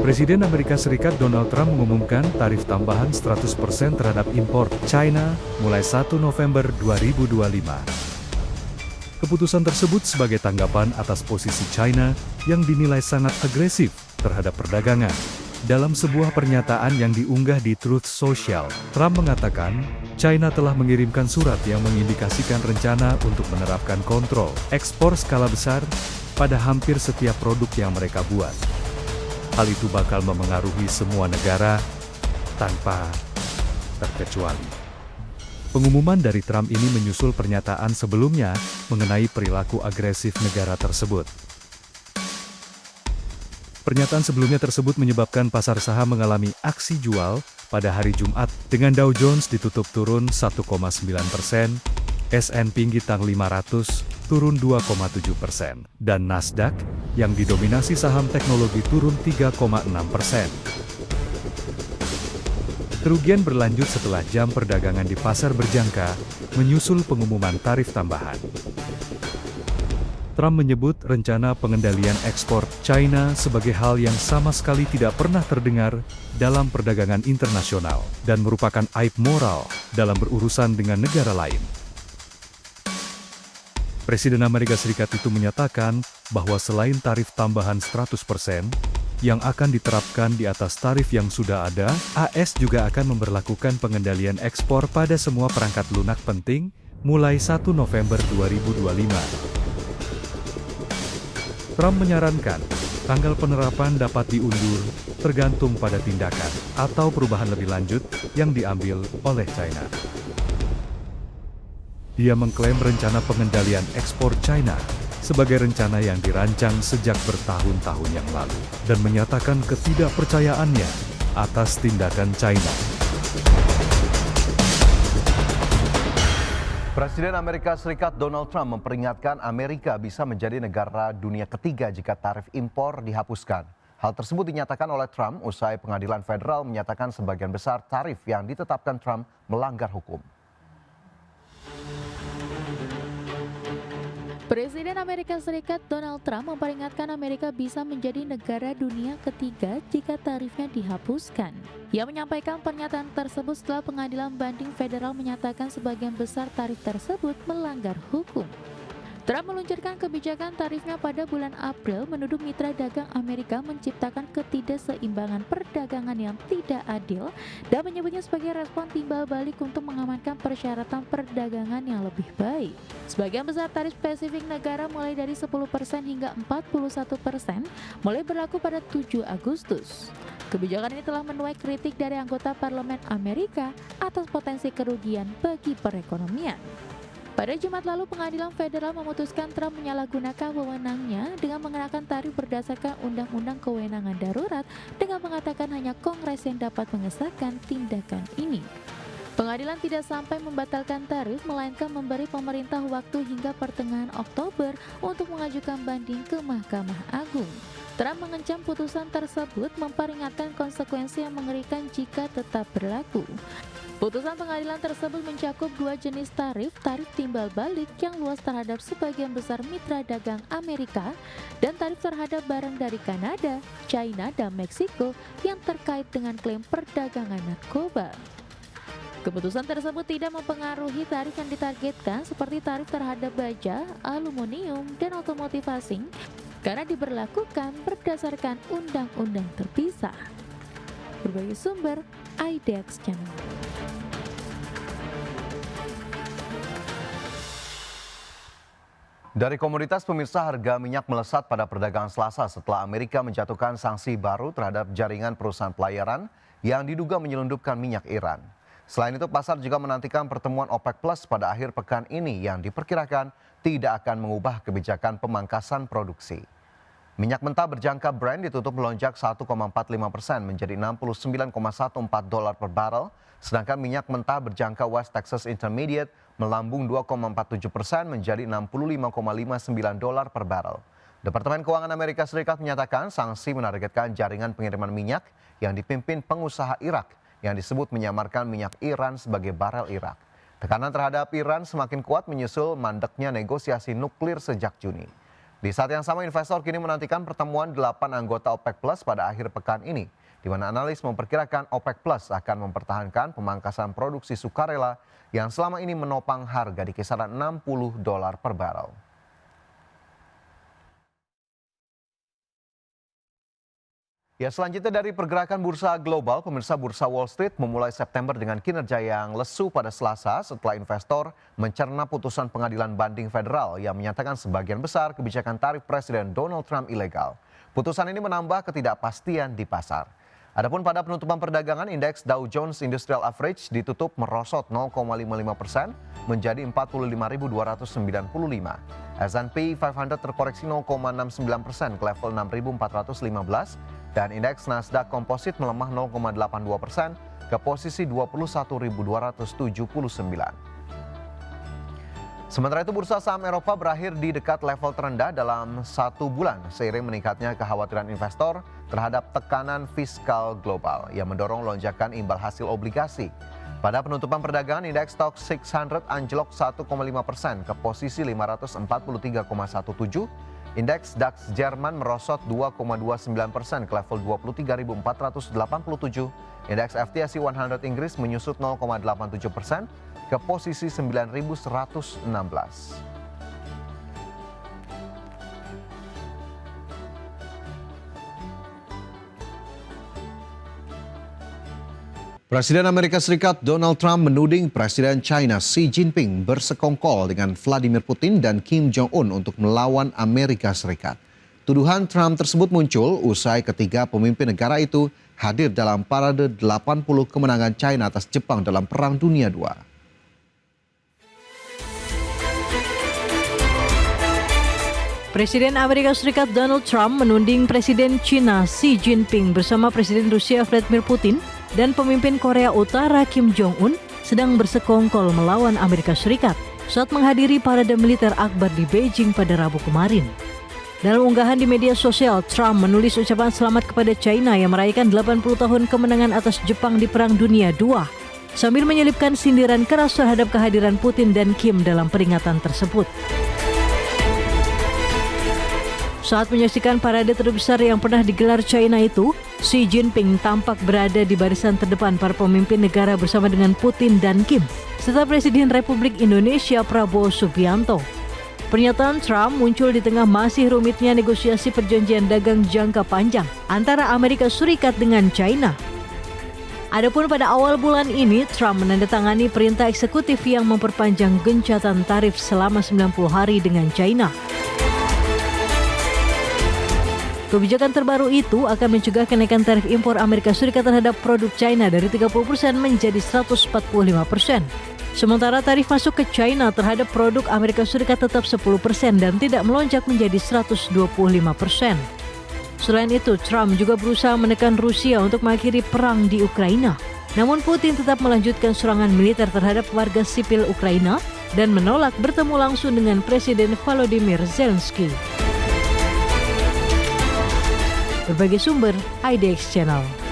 Presiden Amerika Serikat Donald Trump mengumumkan tarif tambahan 100% terhadap impor China mulai 1 November 2025. Keputusan tersebut sebagai tanggapan atas posisi China yang dinilai sangat agresif terhadap perdagangan. Dalam sebuah pernyataan yang diunggah di Truth Social, Trump mengatakan, China telah mengirimkan surat yang mengindikasikan rencana untuk menerapkan kontrol ekspor skala besar pada hampir setiap produk yang mereka buat. Hal itu bakal memengaruhi semua negara tanpa terkecuali. Pengumuman dari Trump ini menyusul pernyataan sebelumnya mengenai perilaku agresif negara tersebut. Pernyataan sebelumnya tersebut menyebabkan pasar saham mengalami aksi jual pada hari Jumat dengan Dow Jones ditutup turun 1,9%, S&P Gitang 500 turun 2,7%, dan Nasdaq yang didominasi saham teknologi turun 3,6%. Kerugian berlanjut setelah jam perdagangan di pasar berjangka, menyusul pengumuman tarif tambahan. Trump menyebut rencana pengendalian ekspor China sebagai hal yang sama sekali tidak pernah terdengar dalam perdagangan internasional dan merupakan aib moral dalam berurusan dengan negara lain. Presiden Amerika Serikat itu menyatakan bahwa selain tarif tambahan 100% yang akan diterapkan di atas tarif yang sudah ada, AS juga akan memberlakukan pengendalian ekspor pada semua perangkat lunak penting mulai 1 November 2025. Trump menyarankan, tanggal penerapan dapat diundur, tergantung pada tindakan atau perubahan lebih lanjut yang diambil oleh China. Dia mengklaim rencana pengendalian ekspor China sebagai rencana yang dirancang sejak bertahun-tahun yang lalu, dan menyatakan ketidakpercayaannya atas tindakan China. Presiden Amerika Serikat Donald Trump memperingatkan Amerika bisa menjadi negara dunia ketiga jika tarif impor dihapuskan. Hal tersebut dinyatakan oleh Trump usai pengadilan federal menyatakan sebagian besar tarif yang ditetapkan Trump melanggar hukum. Presiden Amerika Serikat Donald Trump memperingatkan Amerika bisa menjadi negara dunia ketiga jika tarifnya dihapuskan. Ia menyampaikan pernyataan tersebut setelah pengadilan banding federal menyatakan sebagian besar tarif tersebut melanggar hukum. Trump meluncurkan kebijakan tarifnya pada bulan April menuduh mitra dagang Amerika menciptakan ketidakseimbangan perdagangan yang tidak adil dan menyebutnya sebagai respon timbal balik untuk mengamankan persyaratan perdagangan yang lebih baik. Sebagian besar tarif spesifik negara mulai dari 10% hingga 41% mulai berlaku pada 7 Agustus. Kebijakan ini telah menuai kritik dari anggota parlemen Amerika atas potensi kerugian bagi perekonomian. Pada Jumat lalu, pengadilan federal memutuskan Trump menyalahgunakan wewenangnya dengan mengenakan tarif berdasarkan Undang-Undang Kewenangan Darurat dengan mengatakan hanya Kongres yang dapat mengesahkan tindakan ini. Pengadilan tidak sampai membatalkan tarif, melainkan memberi pemerintah waktu hingga pertengahan Oktober untuk mengajukan banding ke Mahkamah Agung. Trump mengancam putusan tersebut memperingatkan konsekuensi yang mengerikan jika tetap berlaku. Putusan pengadilan tersebut mencakup dua jenis tarif timbal balik yang luas terhadap sebagian besar mitra dagang Amerika dan tarif terhadap barang dari Kanada, China, dan Meksiko yang terkait dengan klaim perdagangan narkoba. Keputusan tersebut tidak mempengaruhi tarif yang ditargetkan seperti tarif terhadap baja, aluminium, dan otomotif asing karena diberlakukan berdasarkan undang-undang terpisah. Berbagai sumber, IDX Channel. Dari komoditas, pemirsa, harga minyak melesat pada perdagangan Selasa setelah Amerika menjatuhkan sanksi baru terhadap jaringan perusahaan pelayaran yang diduga menyelundupkan minyak Iran. Selain itu, pasar juga menantikan pertemuan OPEC Plus pada akhir pekan ini yang diperkirakan tidak akan mengubah kebijakan pemangkasan produksi. Minyak mentah berjangka Brent ditutup melonjak 1,45% menjadi $69,14 per barel, sedangkan minyak mentah berjangka West Texas Intermediate melambung 2,47% menjadi $65,59 per barel. Departemen Keuangan Amerika Serikat menyatakan sanksi menargetkan jaringan pengiriman minyak yang dipimpin pengusaha Irak yang disebut menyamarkan minyak Iran sebagai barel Irak. Tekanan terhadap Iran semakin kuat menyusul mandeknya negosiasi nuklir sejak Juni. Di saat yang sama, investor kini menantikan pertemuan 8 anggota OPEC Plus pada akhir pekan ini, di mana analis memperkirakan OPEC Plus akan mempertahankan pemangkasan produksi sukarela yang selama ini menopang harga di kisaran $60 per barel. Ya, selanjutnya dari pergerakan bursa global, pemirsa, bursa Wall Street memulai September dengan kinerja yang lesu pada Selasa setelah investor mencerna putusan pengadilan banding federal yang menyatakan sebagian besar kebijakan tarif Presiden Donald Trump ilegal. Putusan ini menambah ketidakpastian di pasar. Adapun pada penutupan perdagangan, indeks Dow Jones Industrial Average ditutup merosot 0,55% menjadi 45.295. S&P 500 terkoreksi 0,69% ke level 6.415 dan indeks Nasdaq Composite melemah 0,82% ke posisi 21.279. Sementara itu, bursa saham Eropa berakhir di dekat level terendah dalam 1 bulan seiring meningkatnya kekhawatiran investor terhadap tekanan fiskal global yang mendorong lonjakan imbal hasil obligasi. Pada penutupan perdagangan, indeks Stoxx 600 anjlok 1,5% ke posisi 543,17. Indeks DAX Jerman merosot 2,29% ke level 23.487. Indeks FTSE 100 Inggris menyusut 0,87% ke posisi 9.116. Presiden Amerika Serikat Donald Trump menuding Presiden China Xi Jinping bersekongkol dengan Vladimir Putin dan Kim Jong-un untuk melawan Amerika Serikat. Tuduhan Trump tersebut muncul usai ketiga pemimpin negara itu hadir dalam parade 80 kemenangan China atas Jepang dalam Perang Dunia II. Presiden Amerika Serikat Donald Trump menuding Presiden China Xi Jinping bersama Presiden Rusia Vladimir Putin dan pemimpin Korea Utara Kim Jong-un sedang bersekongkol melawan Amerika Serikat saat menghadiri parade militer akbar di Beijing pada Rabu kemarin. Dalam unggahan di media sosial, Trump menulis ucapan selamat kepada China yang merayakan 80 tahun kemenangan atas Jepang di Perang Dunia II, sambil menyelipkan sindiran keras terhadap kehadiran Putin dan Kim dalam peringatan tersebut. Saat menyaksikan parade terbesar yang pernah digelar China itu, Xi Jinping tampak berada di barisan terdepan para pemimpin negara bersama dengan Putin dan Kim, serta Presiden Republik Indonesia Prabowo Subianto. Pernyataan Trump muncul di tengah masih rumitnya negosiasi perjanjian dagang jangka panjang antara Amerika Serikat dengan China. Adapun pada awal bulan ini, Trump menandatangani perintah eksekutif yang memperpanjang gencatan tarif selama 90 hari dengan China. Kebijakan terbaru itu akan mencegah kenaikan tarif impor Amerika Serikat terhadap produk China dari 30% menjadi 145%. Sementara tarif masuk ke China terhadap produk Amerika Serikat tetap 10% dan tidak melonjak menjadi 125%. Selain itu, Trump juga berusaha menekan Rusia untuk mengakhiri perang di Ukraina. Namun Putin tetap melanjutkan serangan militer terhadap warga sipil Ukraina dan menolak bertemu langsung dengan Presiden Volodymyr Zelensky. Berbagai sumber, IDX Channel.